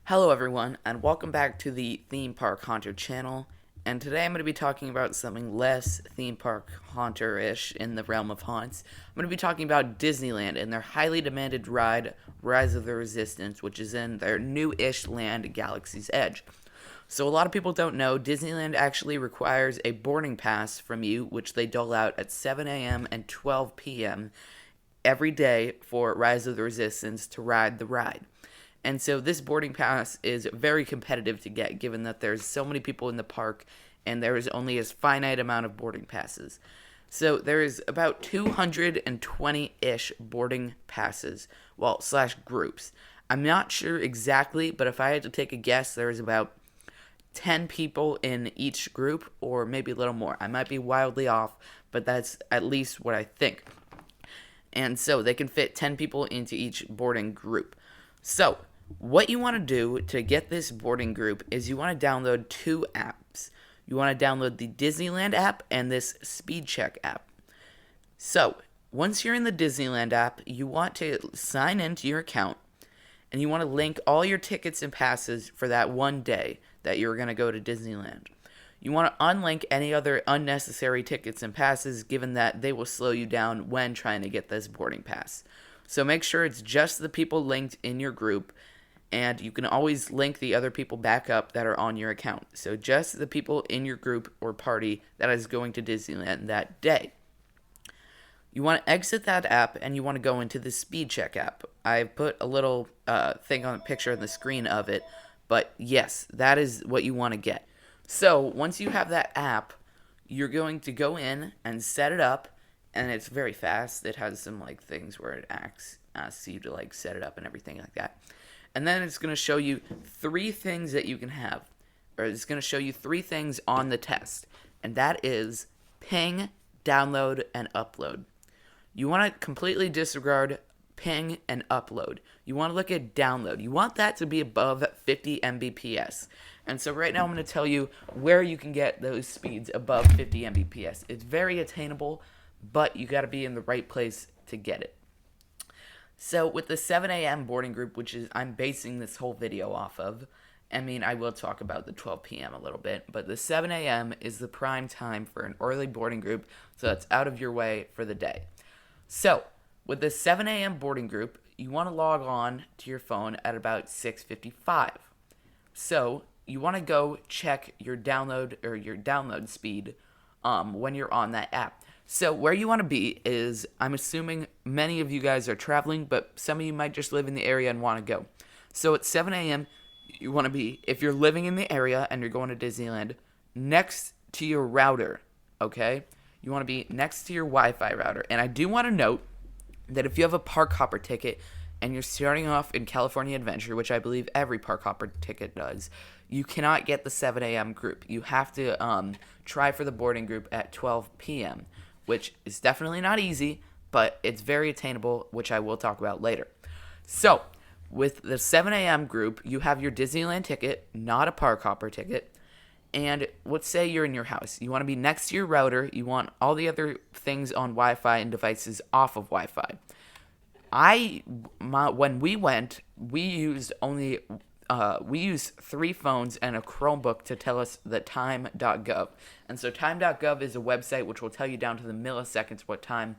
Hello everyone, and welcome back to the Theme Park Haunter channel. And today I'm going to be talking about something less theme park haunter-ish in the realm of haunts. I'm going to be talking about Disneyland and their highly demanded ride, Rise of the Resistance, which is in their new-ish land, Galaxy's Edge. So a lot of people don't know, Disneyland actually requires a boarding pass from you, which they dole out at 7 a.m. and 12 p.m. every day for Rise of the Resistance to ride the ride. And so this boarding pass is very competitive to get, given that there's so many people in the park and there is only a finite amount of boarding passes. So there is about 220-ish boarding passes, well, slash groups. I'm not sure exactly, but if I had to take a guess, there is about 10 people in each group, or maybe a little more. I might be wildly off, but that's at least what I think. And so they can fit 10 people into each boarding group. So what you want to do to get this boarding group is you want to download two apps. You want to download the Disneyland app and this Speed Check app. So, once you're in the Disneyland app, you want to sign into your account and you want to link all your tickets and passes for that one day that you're going to go to Disneyland. You want to unlink any other unnecessary tickets and passes, given that they will slow you down when trying to get this boarding pass. So make sure it's just the people linked in your group, and you can always link the other people back up that are on your account. So just the people in your group or party that is going to Disneyland that day. You want to exit that app and you want to go into the Speed Check app. I put a little thing on the picture on the screen of it, but yes, that is what you want to get. So once you have that app, you're going to go in and set it up, and it's very fast. It has some things where it asks you to set it up and everything like that. And then it's going to show you three things that you can have. Or it's going to show you three things on the test. And that is ping, download, and upload. You want to completely disregard ping and upload. You want to look at download. You want that to be above 50 Mbps. And so right now I'm going to tell you where you can get those speeds above 50 Mbps. It's very attainable, but you got to be in the right place to get it. So with the 7 a.m. boarding group, which is I'm basing this whole video off of, I will talk about the 12 p.m. a little bit, but the 7 a.m. is the prime time for an early boarding group, so that's out of your way for the day. So with the 7 a.m. boarding group, you want to log on to your phone at about 6:55. So you want to go check your download speed when you're on that app. So where you want to be is, I'm assuming many of you guys are traveling, but some of you might just live in the area and want to go. So at 7 a.m., you want to be, if you're living in the area and you're going to Disneyland, next to your router, okay? You want to be next to your Wi-Fi router. And I do want to note that if you have a park hopper ticket and you're starting off in California Adventure, which I believe every park hopper ticket does, you cannot get the 7 a.m. group. You have to try for the boarding group at 12 p.m., which is definitely not easy, but it's very attainable, which I will talk about later. So, with the 7 a.m. group, you have your Disneyland ticket, not a park hopper ticket, and let's say you're in your house. You want to be next to your router. You want all the other things on Wi-Fi and devices off of Wi-Fi. When we went, we used 3 phones and a Chromebook to tell us the time.gov. And so time.gov is a website which will tell you down to the milliseconds what time.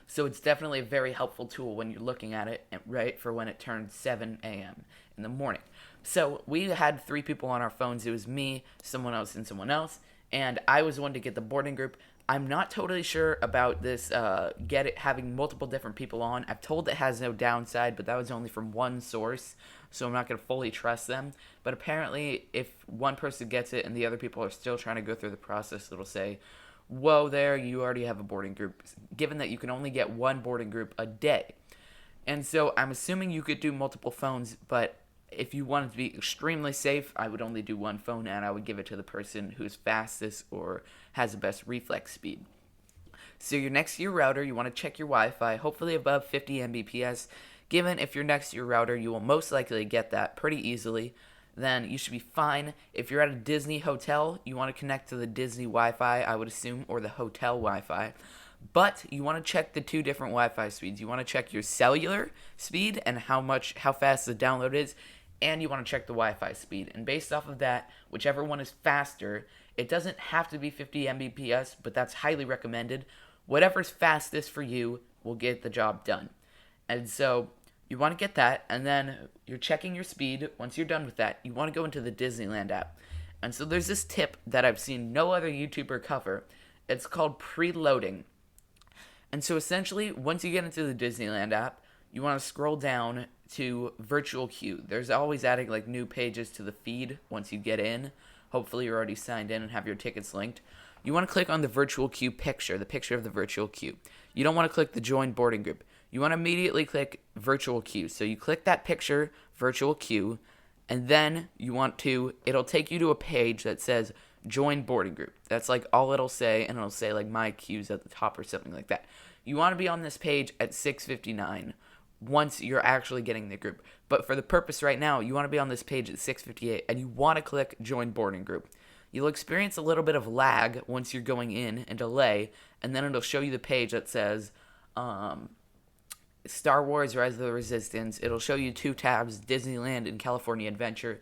So it's definitely a very helpful tool when you're looking at it, right, for when it turns 7 a.m. in the morning. So we had 3 people on our phones. It was me, someone else, and someone else. And I was the one to get the boarding group. I'm not totally sure about this having multiple different people on. I've told it has no downside, but that was only from one source, so I'm not going to fully trust them. But apparently, if one person gets it and the other people are still trying to go through the process, it'll say, whoa there, you already have a boarding group, given that you can only get one boarding group a day. And so I'm assuming you could do multiple phones, but if you wanted to be extremely safe, I would only do one phone, and I would give it to the person who's fastest or has the best reflex speed. So you're next to your router, you want to check your Wi-Fi, hopefully above 50 Mbps. Given if you're next to your router, you will most likely get that pretty easily. Then you should be fine. If you're at a Disney hotel, you want to connect to the Disney Wi-Fi, I would assume, or the hotel Wi-Fi. But you want to check the 2 different Wi-Fi speeds. You want to check your cellular speed and how fast the download is, and you want to check the Wi-Fi speed. And based off of that, whichever one is faster, it doesn't have to be 50 Mbps, but that's highly recommended. Whatever's fastest for you will get the job done. And so you want to get that, and then you're checking your speed. Once you're done with that, you want to go into the Disneyland app. And so there's this tip that I've seen no other YouTuber cover. It's called preloading. And so essentially, once you get into the Disneyland app, you want to scroll down to virtual queue. There's always adding like new pages to the feed once you get in. Hopefully you're already signed in and have your tickets linked. You want to click on the virtual queue picture, the picture of the virtual queue. You don't want to click the join boarding group. You want to immediately click virtual queue. So you click that picture, virtual queue, and then it'll take you to a page that says join boarding group. That's like all it'll say, and it'll say like my queue's at the top or something like that. You want to be on this page at 6:59 once you're actually getting the group. But for the purpose right now, you want to be on this page at 6:58, and you want to click join boarding group. You'll experience a little bit of lag once you're going in and delay, and then it'll show you the page that says Star Wars Rise of the Resistance. It'll show you 2 tabs, Disneyland and California Adventure.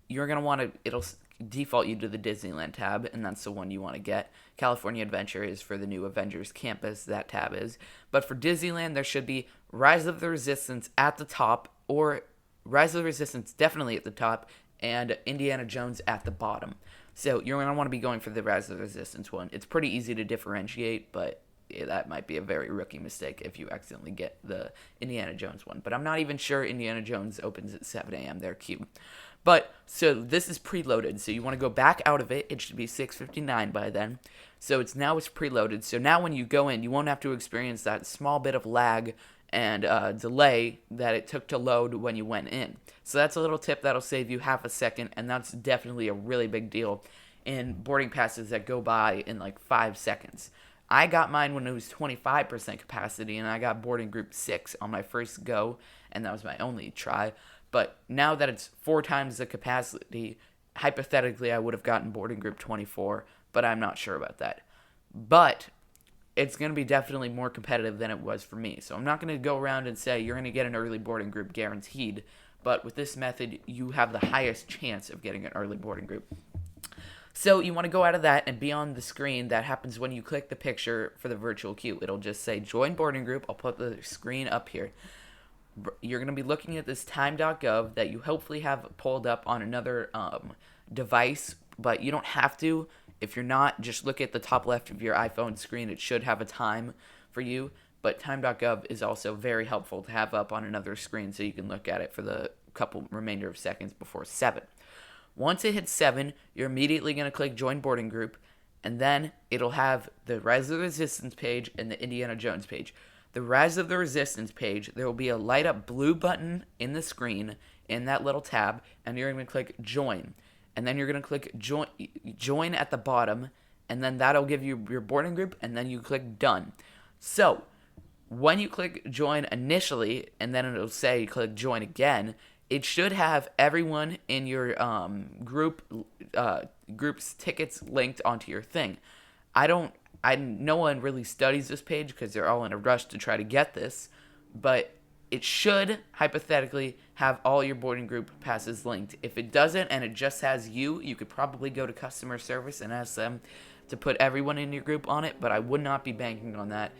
You're going to want to, it'll default you to the Disneyland tab, and that's the one you want to get. California Adventure is for the new Avengers campus, that tab is. But for Disneyland, there should be Rise of the Resistance at the top, or Rise of the Resistance definitely at the top, and Indiana Jones at the bottom. So you're going to want to be going for the Rise of the Resistance one. It's pretty easy to differentiate, but that might be a very rookie mistake if you accidentally get the Indiana Jones one. But I'm not even sure Indiana Jones opens at 7 a.m. their queue. But, so this is preloaded. So you want to go back out of it. It should be 6:59 by then. So it's preloaded. So now when you go in, you won't have to experience that small bit of lag and delay that it took to load when you went in. So that's a little tip that'll save you half a second, and that's definitely a really big deal in boarding passes that go by in like 5 seconds. I got mine when it was 25% capacity, and I got boarding group 6 on my first go, and that was my only try. But now that it's 4 times the capacity, hypothetically I would have gotten boarding group 24, but I'm not sure about that. But it's going to be definitely more competitive than it was for me. So I'm not going to go around and say you're going to get an early boarding group guaranteed, but with this method, you have the highest chance of getting an early boarding group. So you want to go out of that and be on the screen that happens when you click the picture for the virtual queue. It'll just say join boarding group. I'll put the screen up here. You're going to be looking at this time.gov that you hopefully have pulled up on another device, but you don't have to. If you're not, just look at the top left of your iPhone screen. It should have a time for you, but time.gov is also very helpful to have up on another screen so you can look at it for the couple remainder of seconds before 7. Once it hits 7, you're immediately going to click join boarding group, and then it'll have the Rise of the Resistance page and the Indiana Jones page. The Rise of the Resistance page, there will be a light up blue button in the screen in that little tab, and you're going to click join. And then you're going to click join at the bottom, and then that'll give you your boarding group, and then you click done. So when you click join initially, and then it'll say click join again, it should have everyone in your group's tickets linked onto your thing. No one really studies this page because they're all in a rush to try to get this, but it should hypothetically have all your boarding group passes linked. If it doesn't and it just has you could probably go to customer service and ask them to put everyone in your group on it, but I would not be banking on that.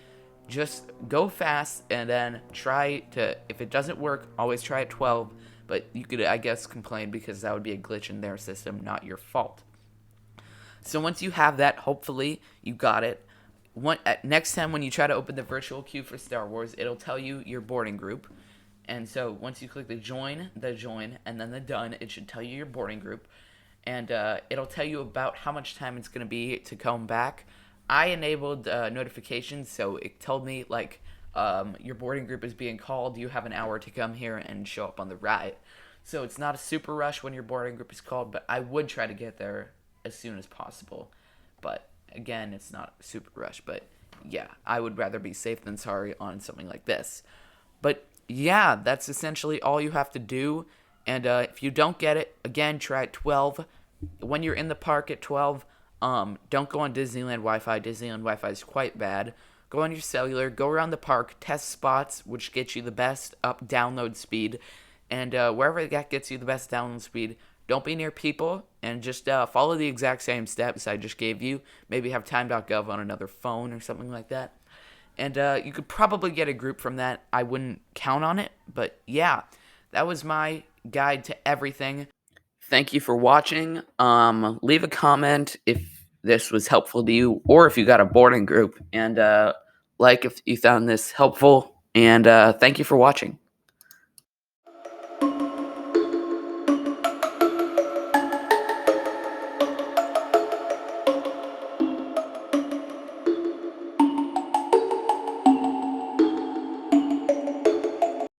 Just go fast and then try to, if it doesn't work, always try at 12, but you could, I guess, complain because that would be a glitch in their system, not your fault. So once you have that, hopefully you got it. Next time when you try to open the virtual queue for Star Wars, it'll tell you your boarding group. And so once you click the join, and then the done, it should tell you your boarding group. And it'll tell you about how much time it's going to be to come back. I enabled notifications, so it told me, like, your boarding group is being called. You have an hour to come here and show up on the ride. So it's not a super rush when your boarding group is called, but I would try to get there as soon as possible. But again, it's not a super rush, but yeah, I would rather be safe than sorry on something like this. But yeah, that's essentially all you have to do. And if you don't get it, again, try at 12. When you're in the park at 12, don't go on Disneyland Wi-Fi. Disneyland Wi-Fi is quite bad. Go on your cellular, go around the park, test spots, which get you the best download speed. And wherever that gets you the best download speed, don't be near people and just follow the exact same steps I just gave you. Maybe have time.gov on another phone or something like that. And you could probably get a group from that. I wouldn't count on it, but yeah, that was my guide to everything. Thank you for watching. Leave a comment if this was helpful to you, or if you got a boarding group, and like if you found this helpful. And thank you for watching.